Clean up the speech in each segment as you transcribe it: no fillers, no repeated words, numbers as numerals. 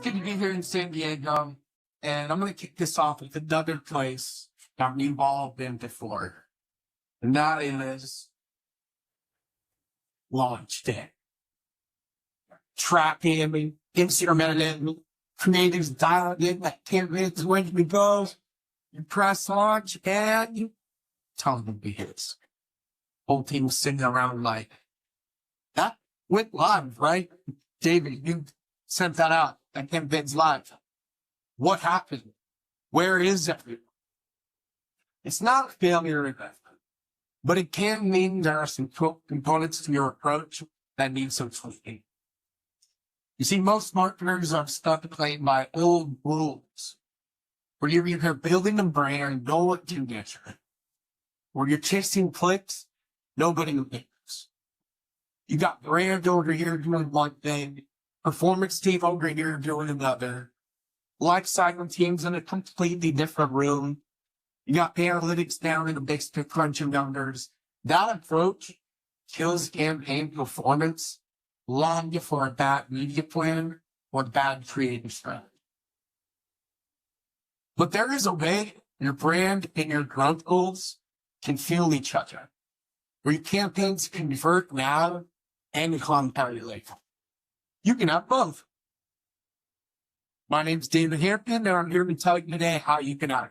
good to be here in San Diego, and I'm going to kick this off with another place that we've all been before, and that is launch day. Tracking, instrumented, creatives dialed in, like 10 minutes away we go. You press launch, and you tell them it hits. Whole team sitting around like, that went live, right? David, you sent that out. That campaign's live. What happened? Where is everyone? It's not a failure, but it can mean there are some components to your approach that need some tweaking. You see, most marketers are stuck playing by old rules, where you're either building a brand, no one can measure, or you're chasing clicks, nobody cares. You got brand over here doing one thing, performance team over here doing another, life cycle teams in a completely different room. You got analytics down in the basement crunching numbers. That approach kills campaign performance long before a bad media plan or bad creative strategy. But there is a way your brand and your growth goals can fuel each other, where your campaigns convert now and compound later. You can have both. My name's David Hampton, and I'm here to tell you today how you can have it.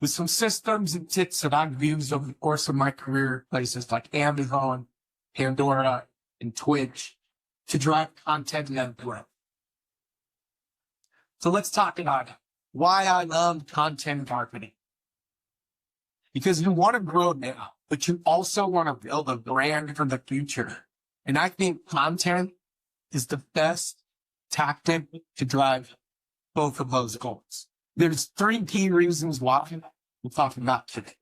With some systems and tips that I've used over the course of my career at places like Amazon, Pandora, and Twitch to drive content and growth. So let's talk about why I love content marketing. Because you want to grow now, but you also want to build a brand for the future. And I think content is the best tactic to drive both of those goals. There's 3 key reasons why we'll talk about today.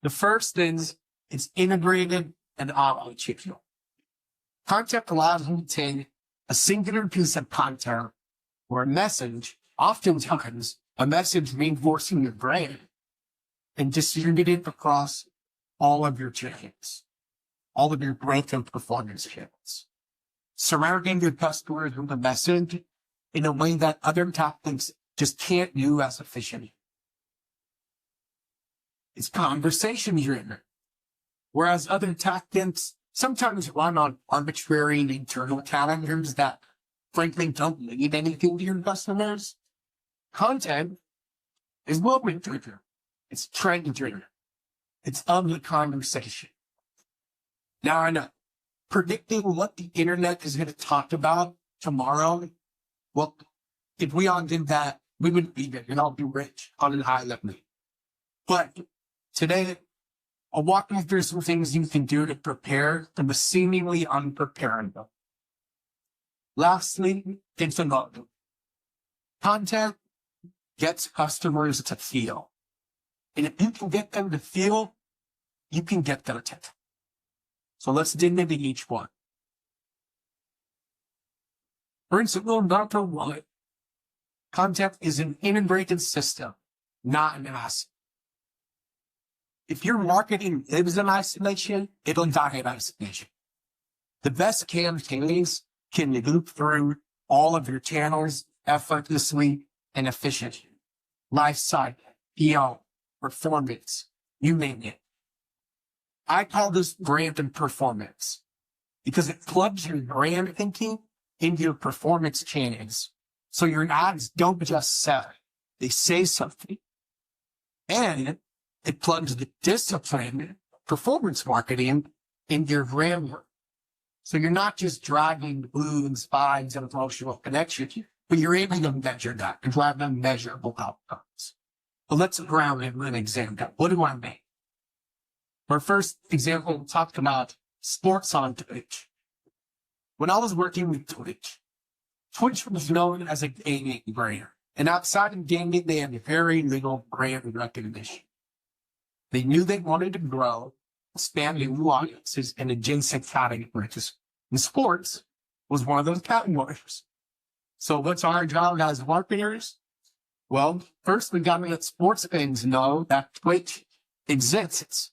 The first is it's integrated and omnichannel. Content allows you to take a singular piece of content or a message, oftentimes a message reinforcing your brand, and distribute it across all of your channels, all of your growth and performance channels, surrounding your customers with a message in a way that other tactics just can't do as efficiently. It's conversation driven, whereas other tactics sometimes run on arbitrary internal calendars that frankly don't mean anything to your customers. Content is moment driven. It's trend driven. It's of the conversation. Now I know, predicting what the internet is going to talk about tomorrow, well, if we all did that, we wouldn't be there and all be rich on a high level. But today, I'll walk you through some things you can do to prepare for the seemingly unprepared. Lastly, it's another. Content gets customers to feel. And if you can get them to feel, you can get them to. So let's dig into each one. Principle number 1. Content is an integrated system, not an asset. If your marketing lives in isolation, it'll die in isolation. The best campaigns can loop through all of your channels effortlessly and efficiently. Life cycle, PR, performance, you name it. I call this brand and performance because it plugs your brand thinking into your performance channels. So your ads don't just sell, they say something. And it plugs the discipline, performance marketing, into your brand work. So you're not just driving balloons, vibes, and emotional connection, but you're able to measure that and drive them measurable outcomes. Well, let's ground in an example. What do I mean? Our first example talked about sports on Twitch. When I was working with Twitch was known as a gaming brand. And outside of gaming, they had very little brand recognition. They knew they wanted to grow, expand new audiences and adjacent categories. And sports was one of those categories. So what's our job as marketers? Well, first we got to let sports fans know that Twitch exists.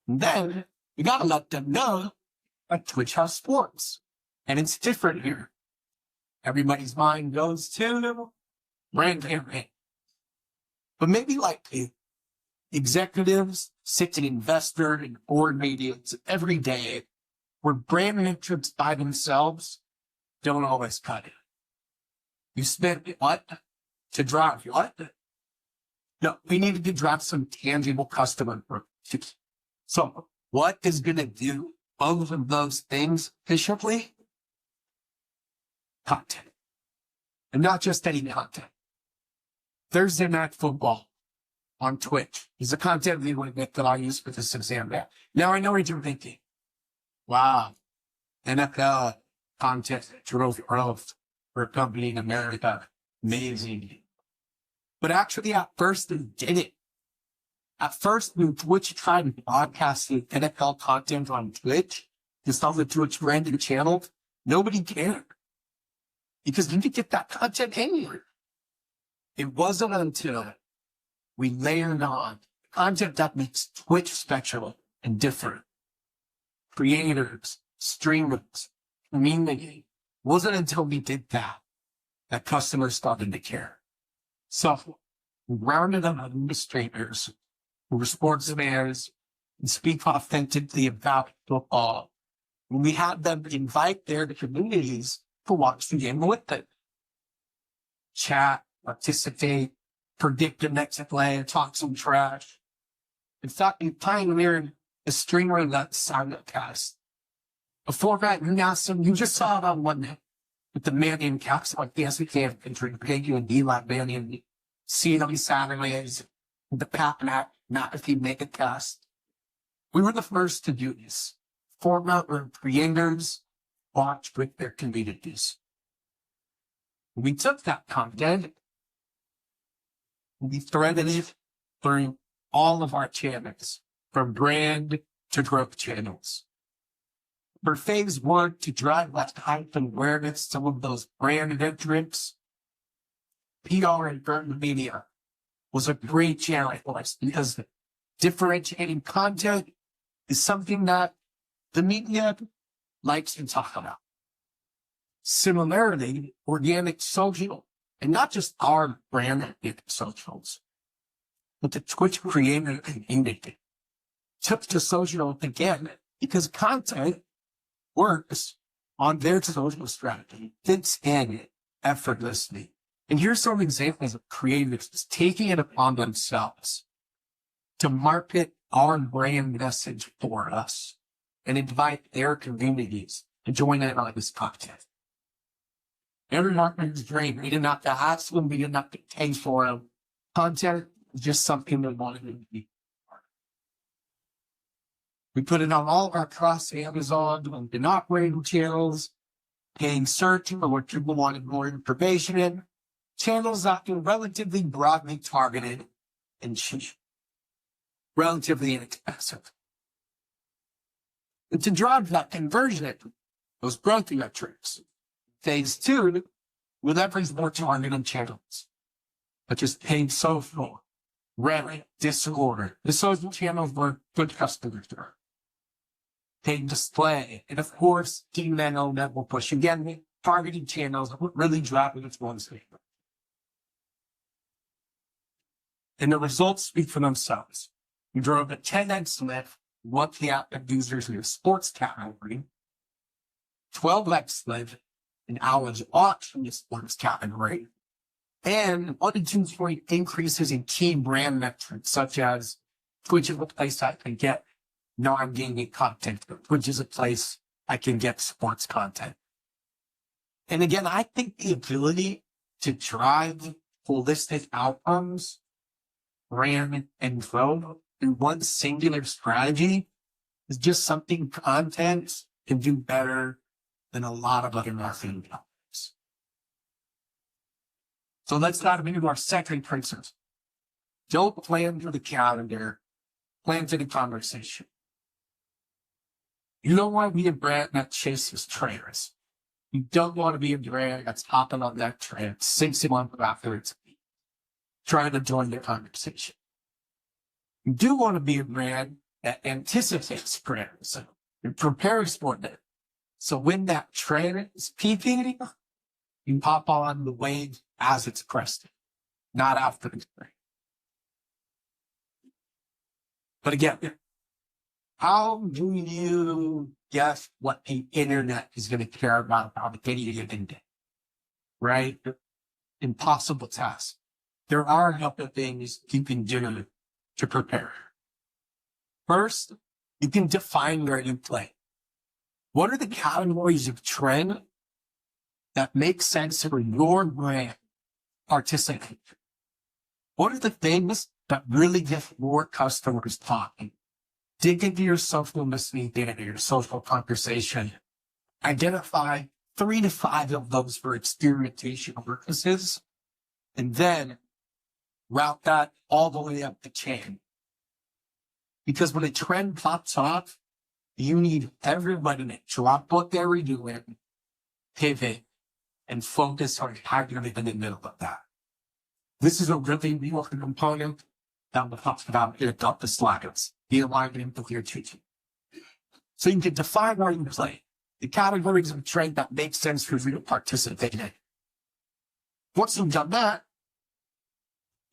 And then we got to let them know that Twitch has sports. And it's different here. Everybody's mind goes to brand campaign. But maybe like the executives sit in investor and board meetings every day where brand metrics by themselves don't always cut it. You spent what to drive what? No, we needed to drive some tangible customer growth. So what is going to do both of those things efficiently? Content. And not just any content. Thursday Night Football on Twitch is a content that I use for this example. Now I know what you're thinking. Wow, NFL content drove growth for a company in America. Amazing. But actually at first it didn't. At first, when Twitch tried broadcasting NFL content on Twitch, just on the Twitch branded channel, nobody cared. Because you could get that content anywhere. It wasn't until we layered on content that makes Twitch special and different. Creators, streamers, community. It wasn't until we did that that customers started to care. So we rounded up administrators who were sports fans and speak authentically about football. And we had them invite their communities to watch the game with them. Chat, participate, predict the next play, talk some trash. In fact, we pioneered a streamer that simulcast. Before that, you just saw it on Monday with the Mannion caps like the SBK entry, Peggy and D-Lab Mannion, seeing on Saturdays, the Pat McAfee Mega Cast. We were the first to do this. Format where creators watch with their communities. We took that content, we threaded it through all of our channels, from brand to growth channels. For phase one, to drive that hype and awareness, some of those brand metrics, PR and earned media was a great channel for us because differentiating content is something that the media likes to talk about. Similarly, organic social, and not just our brand socials, but the Twitch creator community took to social again because content works on their social strategy, fits in effortlessly. And here's some examples of creators just taking it upon themselves to market our brand message for us and invite their communities to join in on this content. Every marketer's dream. We didn't have to ask them, we didn't have to pay for them. Content is just something they wanted to be. We put it on all of our cross Amazon and operating channels, paying search for what people wanted more information in, channels that are relatively broadly targeted and cheap, relatively inexpensive. And to drive that conversion, those growth metrics, phase two, with every more targeted channels, such as paid social, Reddit, Discord, the social channels where good customers are. Paid display, and of course, email that will push. Again, targeted channels really driving its one thing. And the results speak for themselves. We drove a 10x lift monthly active users in the sports category, 12x lift in hours watched in the sports category, and 1 to 2 point increases in key brand metrics, such as Twitch is a place I can get non-gaming content, Twitch is a place I can get sports content. And again, I think the ability to drive holistic outcomes, brand, and growth in one singular strategy is just something content can do better than a lot of other marketing topics. So let's dive into our second principle. Don't plan for the calendar, plan for the conversation. You don't want to be a brand that chases trends. You don't want to be a brand that's hopping on that trend 6 months after it's trying to join the conversation. You do want to be a brand that anticipates trends and prepares for them. So when that trend is peaking, you pop on the wave as it's cresting, not after the trend. But again, how do you guess what the internet is going to care about any given day? Right? Impossible task. There are a couple of things you can do to prepare. First, you can define where you play. What are the categories of trend that make sense for your brand participate? What are the things that really get more customers talking? Dig into your social listening data, your social conversation. Identify 3 to 5 of those for experimentation purposes, and then route that all the way up the chain. Because when a trend pops off, you need everybody to drop what they were doing, pivot, and focus on how you're in the middle of that. This is a really important component that we'll talk about here at the slides, the alignment of your teaching. So you can define where you play, the categories of trend that make sense for you to participate in. Once you've done that,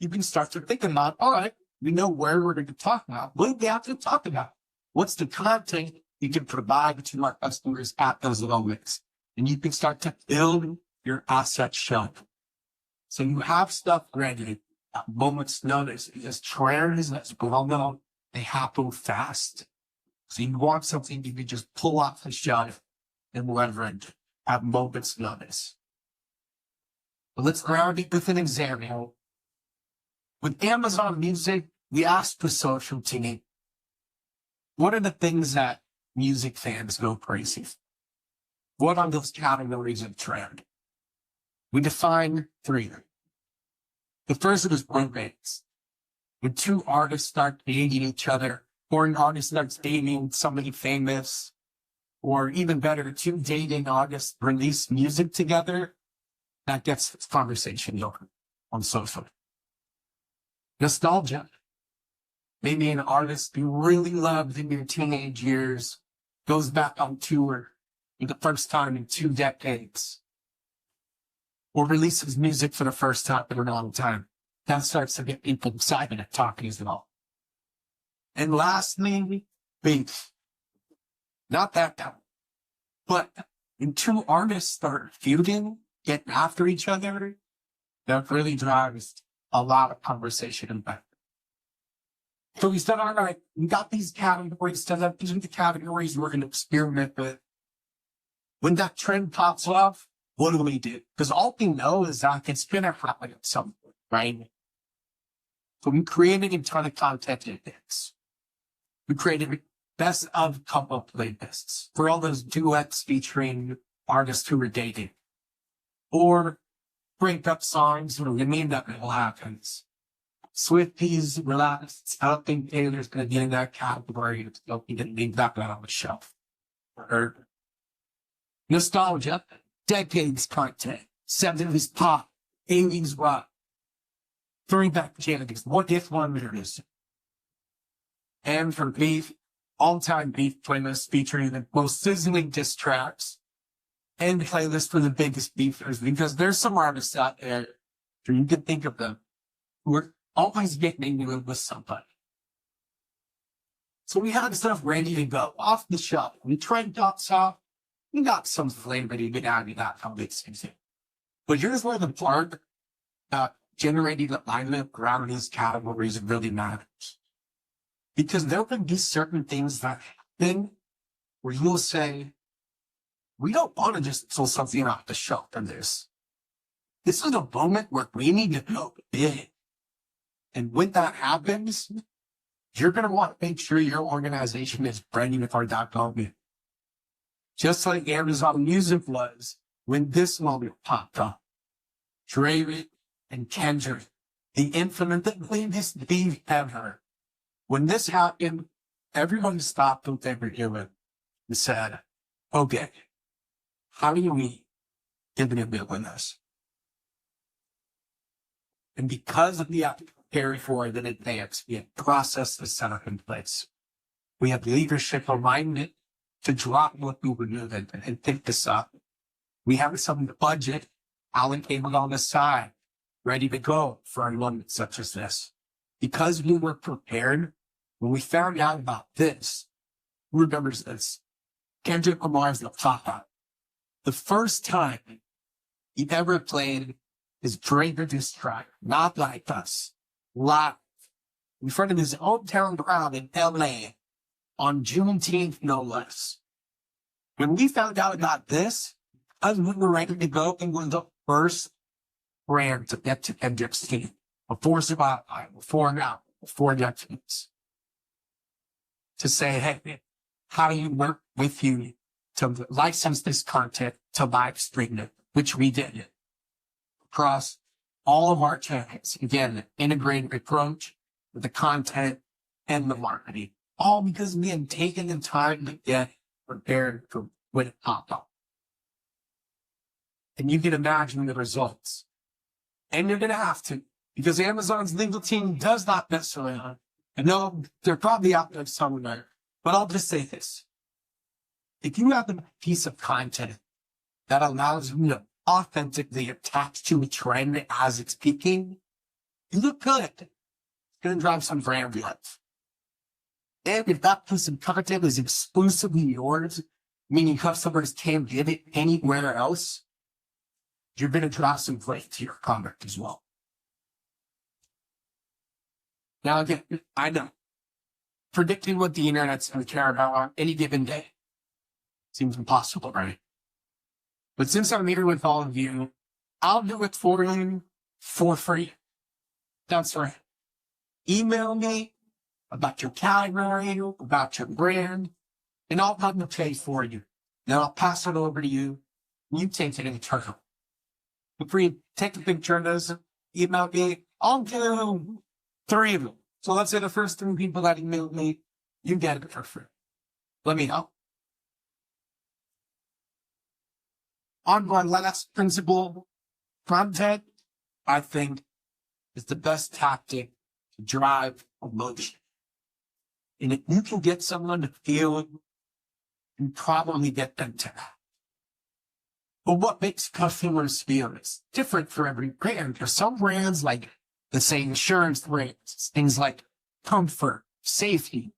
you can start to think about, all right, we know where we're going to talk about. What do we have to talk about? What's the content you can provide to our customers at those moments? And you can start to build your asset shelf. So you have stuff ready at moments notice, because trends that's well known, they happen fast. So you want something you can just pull off the shelf and leverage at moments notice. But let's ground it with an example. With Amazon Music, we asked the social team, what are the things that music fans go crazy for? What are those categories of trend? We define 3. The first is romance. When 2 artists start dating each other, or an artist starts dating somebody famous, or even better, 2 dating artists release music together, that gets this conversation going on social. Nostalgia. Maybe an artist you really loved in your teenage years goes back on tour for the first time in 2 decades, or releases music for the first time in a long time. That starts to get people excited at talking as well. And lastly, beef. Not that time. But when 2 artists start feuding, getting after each other, that really drives a lot of conversation and back. So we said, all right, we got these categories set up. These are the categories we're going to experiment with. When that trend pops off, what do we do? Because all we know is that it's going to happen at some point, right? So we created a ton of content in this. We created best of couple playlists for all those duets featuring artists who were dating, or breakup songs where we mean that all happens. Swifties, relaxed. I don't think Taylor's going to get in that category. So he didn't leave that on the shelf. Or nostalgia, decades content, 70s pop, 80s rock, throwback jams, what if wonders. And for beef, all-time beef playlists featuring the most sizzling diss tracks, and playlists for the biggest beefers, because there's some artists out there, or you can think of them, who are always getting into it with somebody. So we had stuff ready to go, off the shelf. We tried dots off, we got some flavor to get out of that conversation. But here's where the part generating alignment around these categories really matters. Because there can be certain things that happen where you'll say, we don't want to just pull something off the shelf from this. This is a moment where we need to go big. And when that happens, you're going to want to make sure your organization is ready for that moment. Just like Amazon Music was when this moment popped up. Drake and Kendrick, the infinite, the latest beef ever. When this happened, everyone stopped what they were doing and said, okay, how do we get the middle in this? And because of the prepare for it in advance, we have process the setup in place. We have leadership alignment to drop what we were doing and pick this up. We have some budget allocated on the side, ready to go for a moment such as this. Because we were prepared, when we found out about this, who remembers this? Kendrick Lamar's The Pop-Up. The first time he ever played his Preparedness track, Not Like Us, live, in front of his hometown crowd in LA on Juneteenth, no less. When we found out about this, us we were ready to go and was the first brand to get to Kendrick's team. Before Spotify, before now, before Netflix. To say, hey, how do you work with you to license this content to live stream it, which we did across all of our channels. Again, an integrated approach with the content and the marketing. All because we had taken the time to get prepared for when it popped up. And you can imagine the results. And you're going to have to, because Amazon's legal team does not mess around. I know they're probably out there somewhere, but I'll just say this. If you have a piece of content that allows you to authentically attach to a trend as it's peaking, you look good. It's going to drive some brand love. And if that piece of content is exclusively yours, meaning customers can't get it anywhere else, you're going to drive some weight to your product as well. Now, again, I know predicting what the internet's going to care about on any given day seems impossible, right? But since I'm here with all of you, I'll do it for you for free. That's right. Email me about your category, about your brand, and I'll come to pay for you. Then I'll pass it over to you. You take it internal. Before you take a picture of this, email me. I'll do 3 of them. So let's say the first 3 people that emailed me, you get it for free. Let me know. On my last principle, content, I think, is the best tactic to drive emotion. And if you can get someone to feel, you probably get them to act. But what makes customers feel is different for every brand. For some brands, like the same insurance brands, things like comfort, safety.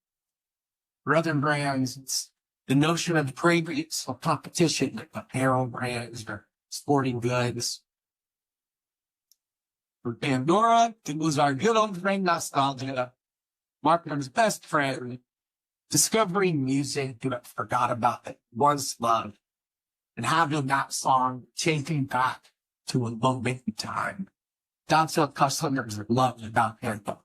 For other brands, it's the notion of fragrance or competition, like apparel brands or sporting goods. For Pandora, it was our good old friend nostalgia, marketer's best friend, discovering music you had forgot about it once loved, and having that song taking back to a moment in time. That's what customers love about Pandora.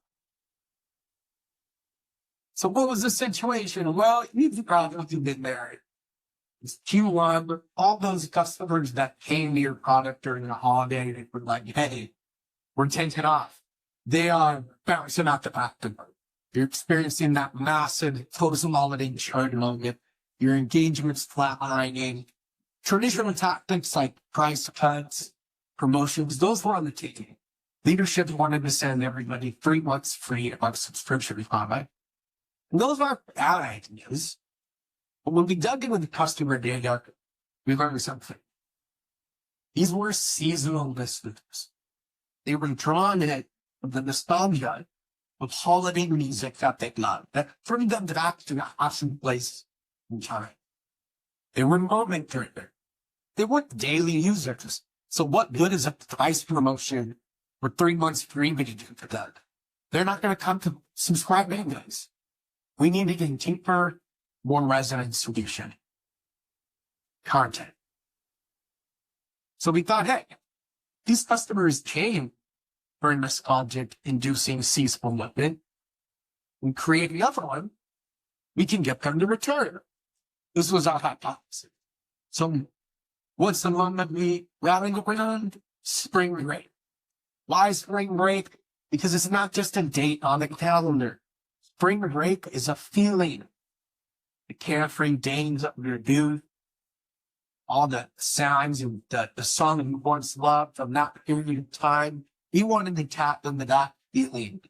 So what was the situation? Well, you've probably been there. It's Q1, all those customers that came to your product during the holiday, they were like, hey, we're taking off. They are bouncing out the back door. You're experiencing that massive post-holiday churn moment. Your engagement's flatlining. Traditional tactics like price cuts, promotions, those were on the table. Leadership wanted to send everybody 3 months free of subscription product. And those aren't bad ideas. But when we dug into the customer data, we learned something. These were seasonal listeners. They were drawn in the nostalgia of holiday music that they loved, that bring them back to a awesome place in time. They were moment driven. They weren't daily users. So what good is a price promotion for 3 months free to do for them? They're not going to come to subscribe anyways. We need to get deeper, more resonant solution. Content. So we thought, hey, these customers came for a nostalgic-inducing seasonal moment and create another one. We can get them to return. This was our hypothesis. So what's the moment we rallying around? Spring break. Why spring break? Because it's not just a date on the calendar. Spring break is a feeling. The carefree days of your youth, all the sounds and the song you once loved from that period of time. We wanted to tap into that feeling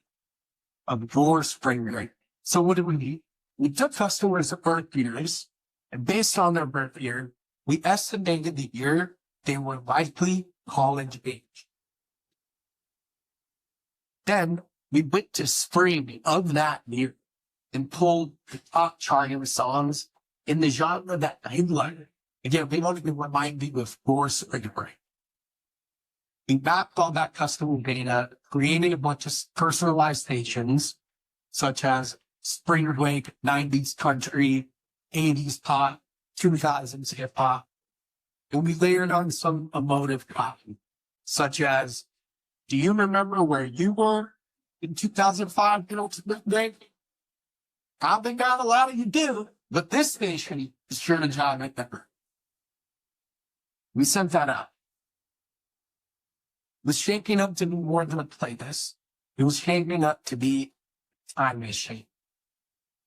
of your spring break. So what did we do? We took customers' birth years And based on their birth year, we estimated the year they were likely college age. Then we went to spring of that year and pulled the top charting songs in the genre that they liked. Again, we wanted to remind you of core spring break. We mapped all that customer data, created a bunch of personalized stations, such as spring break, 90s country, 80s pop, 2000s hip hop. And we layered on some emotive copy, such as, do you remember where you were in 2005 penultimate break? Probably not a lot of you do, but this station is sure to jog at that. We sent that out. It was shaping up to be more than a playlist. It was shaping up to be time machine.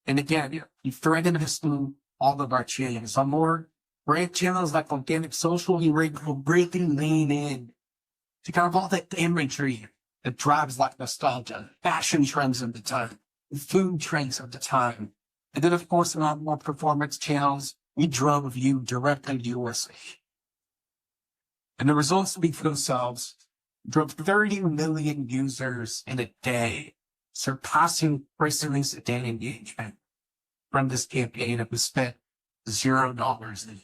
And again, you threaded this through all of our channels. On more brand channels like Organic Social, we were able to really lean in to kind of all the imagery that drives like nostalgia, fashion trends of the time, food trends of the time. And then, of course, in our more performance channels, we drove you directly to your station. And the results speak for themselves. Drove 30 million users in a day, surpassing person's day engagement from this campaign that was spent $0. It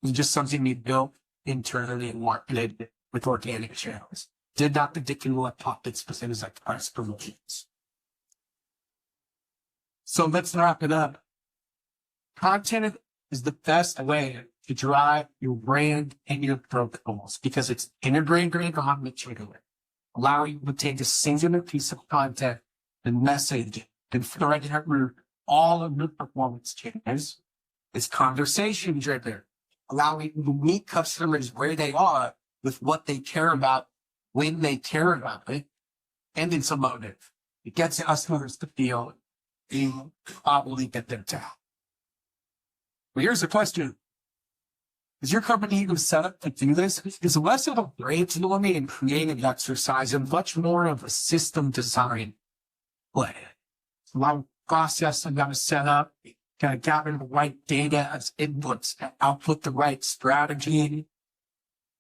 was just something we built internally and marketed with organic channels. Did not particularly what pockets, but it was like price promotions. So let's wrap it up. Content is the best way to drive your brand and your growth goals because it's integrated on material, allowing you to take a singular piece of content and message and thread it through all of your performance channels. It's conversation driven, allowing you to meet customers where they are with what they care about, when they care about it, and it's emotive. It gets customers to feel you probably get them down. But here's the question. Is your company even set up to do this? It's less of a brainstorming and creative exercise and much more of a system design play. It's a lot of process I've got to set up, got to gather the right data as inputs, output the right strategy.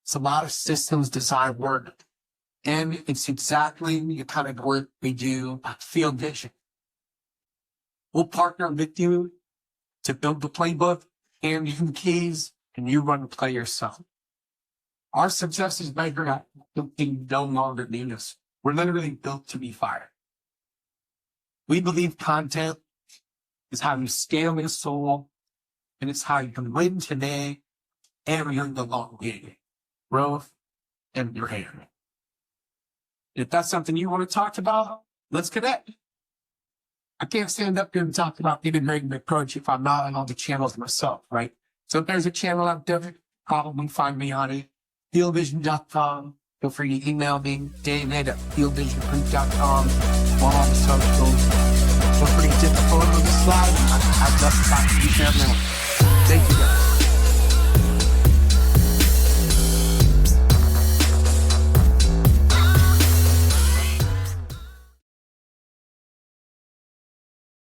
It's a lot of systems design work. And it's exactly the kind of work we do at Field Vision. We'll partner with you to build the playbook and you keys, and you run the play yourself. Our success is measured at something no longer need us. We're literally built to be fired. We believe content is how you scale your soul, and it's how you can win today and win the long game. Growth and your hair. If that's something you want to talk about, let's connect. I can't stand up here and talk about integrating the approach if I'm not on all the channels myself, right? So if there's a channel out there, probably find me on it. Fieldvision.com. Feel free to email me, David@fieldvisionproof.com. All on the socials. Feel free to take a photo of the slide. I'd love to talk to you.